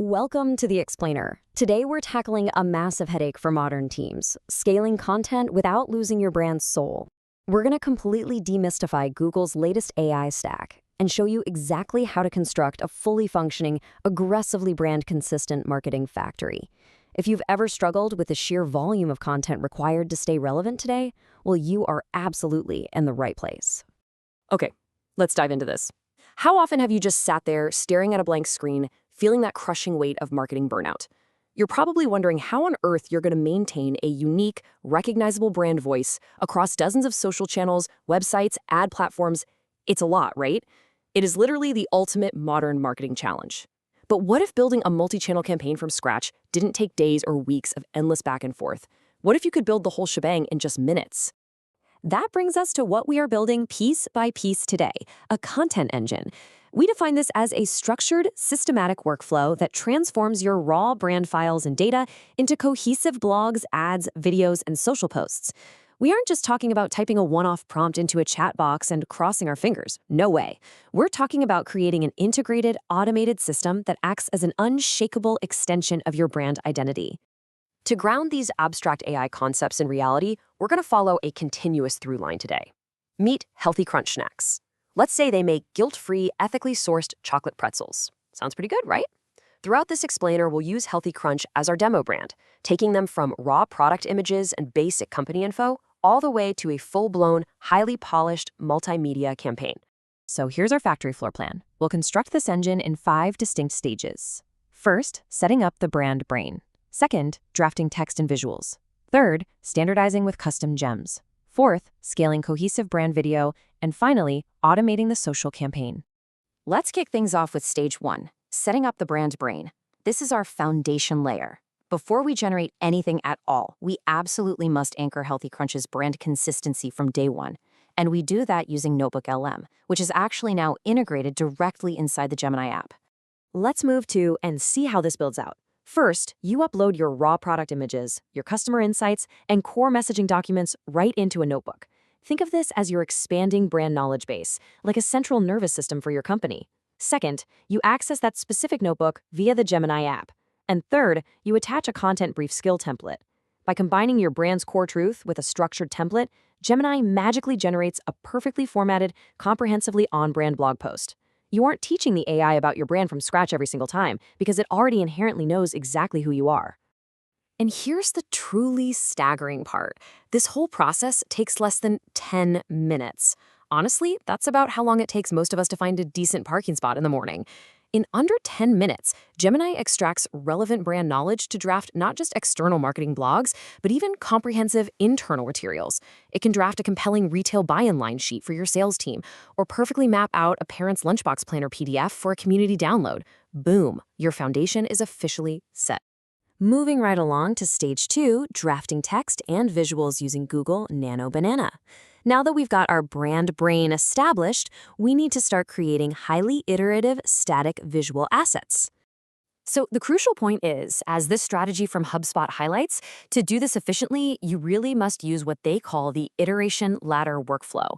Welcome to The Explainer. Today we're tackling a massive headache for modern teams, scaling content without losing your brand's soul. We're going to completely demystify Google's latest AI stack and show you exactly how to construct a fully functioning, aggressively brand-consistent marketing factory. If you've ever struggled with the sheer volume of content required to stay relevant today, well, you are absolutely in the right place. Okay, let's dive into this. How often have you just sat there staring at a blank screen, feeling that crushing weight of marketing burnout? You're probably wondering how on earth you're going to maintain a unique, recognizable brand voice across dozens of social channels, websites, ad platforms. It's a lot, right? It is literally the ultimate modern marketing challenge. But what if building a multi-channel campaign from scratch didn't take days or weeks of endless back and forth? What if you could build the whole shebang in just minutes? That brings us to what we are building piece by piece today, a content engine. We define this as a structured, systematic workflow that transforms your raw brand files and data into cohesive blogs, ads, videos, and social posts. We aren't just talking about typing a one-off prompt into a chat box and crossing our fingers. No way. We're talking about creating an integrated, automated system that acts as an unshakable extension of your brand identity. To ground these abstract AI concepts in reality, we're going to follow a continuous through line today. Meet Healthy Crunch Snacks. Let's say they make guilt-free, ethically sourced chocolate pretzels. Sounds pretty good, right? Throughout this explainer, we'll use Healthy Crunch as our demo brand, taking them from raw product images and basic company info all the way to a full-blown, highly polished multimedia campaign. So here's our factory floor plan. We'll construct this engine in 5 distinct stages. First, setting up the brand brain. Second, drafting text and visuals. Third, standardizing with custom gems. Fourth, scaling cohesive brand video. And finally, automating the social campaign. Let's kick things off with stage 1, setting up the brand brain. This is our foundation layer. Before we generate anything at all, we absolutely must anchor Healthy Crunch's brand consistency from day one. And we do that using NotebookLM, which is actually now integrated directly inside the Gemini app. Let's move to and see how this builds out. First, you upload your raw product images, your customer insights, and core messaging documents right into a notebook. Think of this as your expanding brand knowledge base, like a central nervous system for your company. Second, you access that specific notebook via the Gemini app. And third, you attach a content brief skill template. By combining your brand's core truth with a structured template, Gemini magically generates a perfectly formatted, comprehensively on-brand blog post. You aren't teaching the AI about your brand from scratch every single time because it already inherently knows exactly who you are. And here's the truly staggering part. This whole process takes less than 10 minutes. Honestly, that's about how long it takes most of us to find a decent parking spot in the morning. In under 10 minutes, Gemini extracts relevant brand knowledge to draft not just external marketing blogs, but even comprehensive internal materials. It can draft a compelling retail buy-in line sheet for your sales team, or perfectly map out a parent's lunchbox planner PDF for a community download. Boom, your foundation is officially set. Moving right along to stage 2, drafting text and visuals using Google Nano Banana. Now that we've got our brand brain established, we need to start creating highly iterative, static visual assets. So the crucial point is, as this strategy from HubSpot highlights, to do this efficiently, you really must use what they call the iteration ladder workflow.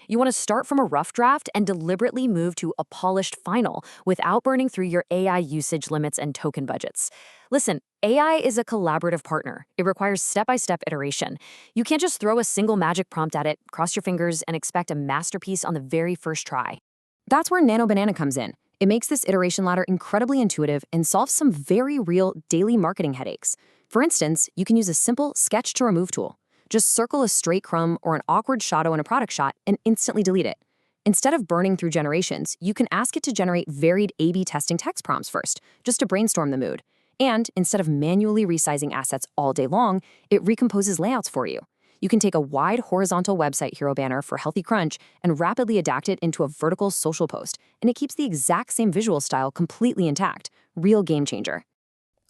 You want to start from a rough draft and deliberately move to a polished final without burning through your AI usage limits and token budgets. Listen, AI is a collaborative partner. It requires step-by-step iteration. You can't just throw a single magic prompt at it, cross your fingers, and expect a masterpiece on the very first try. That's where Nano Banana comes in. It makes this iteration ladder incredibly intuitive and solves some very real daily marketing headaches. For instance, you can use a simple sketch-to-remove tool. Just circle a straight crumb or an awkward shadow in a product shot and instantly delete it. Instead of burning through generations, you can ask it to generate varied A/B testing text prompts first, just to brainstorm the mood. And instead of manually resizing assets all day long, it recomposes layouts for you. You can take a wide horizontal website hero banner for Healthy Crunch and rapidly adapt it into a vertical social post, and it keeps the exact same visual style completely intact. Real game changer.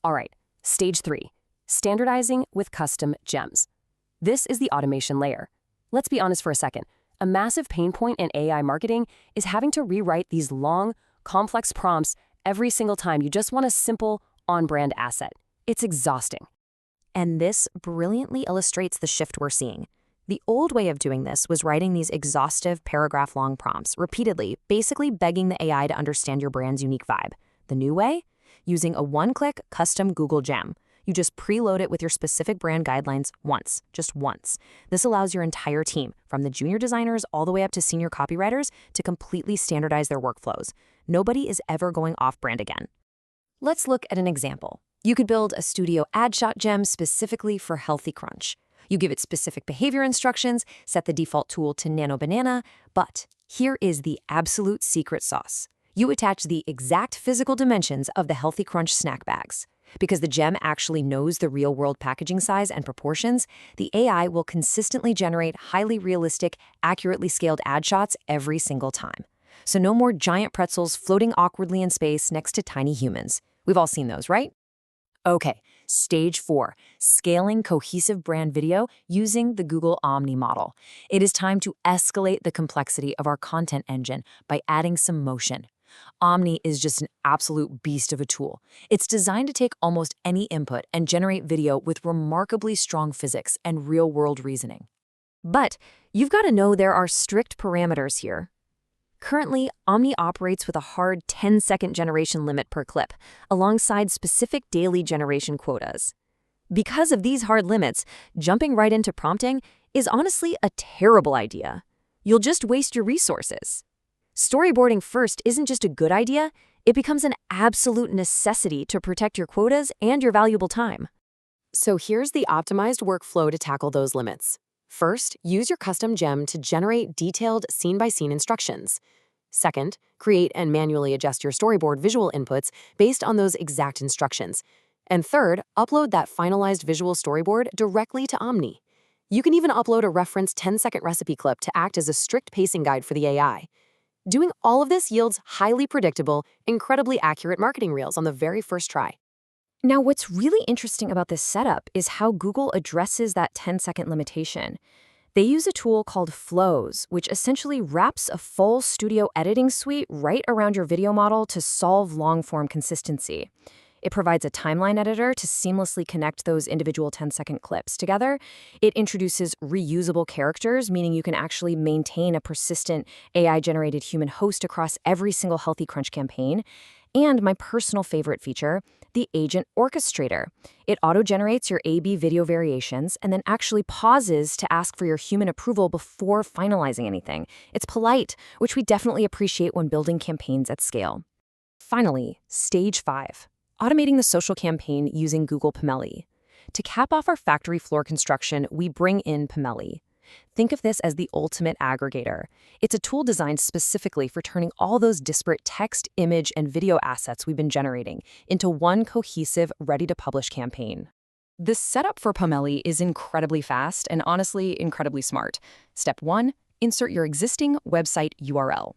All right, stage 3, standardizing with custom gems. This is the automation layer. Let's be honest for a second. A massive pain point in AI marketing is having to rewrite these long, complex prompts every single time you just want a simple, on-brand asset. It's exhausting. And this brilliantly illustrates the shift we're seeing. The old way of doing this was writing these exhaustive paragraph-long prompts repeatedly, basically begging the AI to understand your brand's unique vibe. The new way? using a one-click custom Google Gem. You just preload it with your specific brand guidelines once, just once. This allows your entire team, from the junior designers all the way up to senior copywriters, to completely standardize their workflows. Nobody is ever going off-brand again. Let's look at an example. You could build a studio ad shot gem specifically for Healthy Crunch. You give it specific behavior instructions, set the default tool to Nano Banana, but here is the absolute secret sauce. You attach the exact physical dimensions of the Healthy Crunch snack bags. Because the gem actually knows the real-world packaging size and proportions, the AI will consistently generate highly realistic, accurately scaled ad shots every single time. So no more giant pretzels floating awkwardly in space next to tiny humans. We've all seen those, right? Okay, stage 4, scaling cohesive brand video using the Google Omni model. It is time to escalate the complexity of our content engine by adding some motion. Omni is just an absolute beast of a tool. It's designed to take almost any input and generate video with remarkably strong physics and real-world reasoning. But you've got to know there are strict parameters here. Currently, Omni operates with a hard 10-second generation limit per clip, alongside specific daily generation quotas. Because of these hard limits, jumping right into prompting is honestly a terrible idea. You'll just waste your resources. Storyboarding first isn't just a good idea, it becomes an absolute necessity to protect your quotas and your valuable time. So here's the optimized workflow to tackle those limits. First, use your custom gem to generate detailed scene-by-scene instructions. Second, create and manually adjust your storyboard visual inputs based on those exact instructions. And third, upload that finalized visual storyboard directly to Omni. You can even upload a reference 10-second recipe clip to act as a strict pacing guide for the AI. Doing all of this yields highly predictable, incredibly accurate marketing reels on the very first try. Now, what's really interesting about this setup is how Google addresses that 10-second limitation. They use a tool called Flows, which essentially wraps a full studio editing suite right around your video model to solve long-form consistency. It provides a timeline editor to seamlessly connect those individual 10-second clips together. It introduces reusable characters, meaning you can actually maintain a persistent AI-generated human host across every single Healthy Crunch campaign. And my personal favorite feature, the Agent Orchestrator. It auto-generates your A/B video variations and then actually pauses to ask for your human approval before finalizing anything. It's polite, which we definitely appreciate when building campaigns at scale. Finally, stage 5. Automating the social campaign using Google Pomeli. To cap off our factory floor construction, we bring in Pomeli. Think of this as the ultimate aggregator. It's a tool designed specifically for turning all those disparate text, image, and video assets we've been generating into one cohesive, ready-to-publish campaign. The setup for Pomeli is incredibly fast and honestly incredibly smart. Step 1, insert your existing website URL.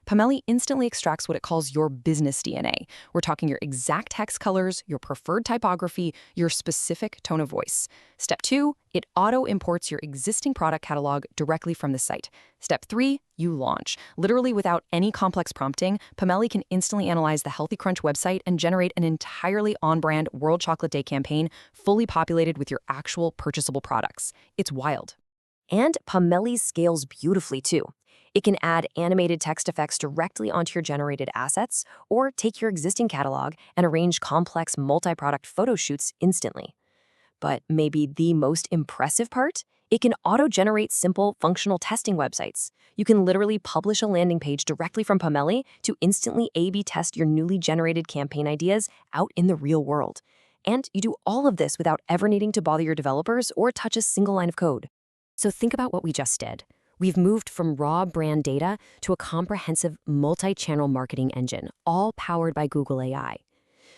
Pomeli instantly extracts what it calls your business DNA. We're talking your exact text colors, your preferred typography, your specific tone of voice. Step 2, it auto-imports your existing product catalog directly from the site. Step 3, you launch. Literally without any complex prompting, Pomeli can instantly analyze the Healthy Crunch website and generate an entirely on-brand World Chocolate Day campaign fully populated with your actual purchasable products. It's wild. And Pomeli scales beautifully too. It can add animated text effects directly onto your generated assets, or take your existing catalog and arrange complex multi-product photo shoots instantly. But maybe the most impressive part? It can auto-generate simple, functional testing websites. You can literally publish a landing page directly from Pomeli to instantly A/B test your newly generated campaign ideas out in the real world. And you do all of this without ever needing to bother your developers or touch a single line of code. So think about what we just did. We've moved from raw brand data to a comprehensive multi-channel marketing engine, all powered by Google AI.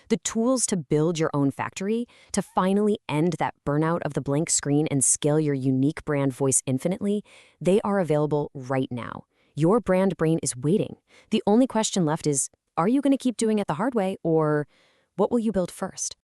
The tools to build your own factory, to finally end that burnout of the blank screen and scale your unique brand voice infinitely, they are available right now. Your brand brain is waiting. The only question left is, are you going to keep doing it the hard way, or what will you build first?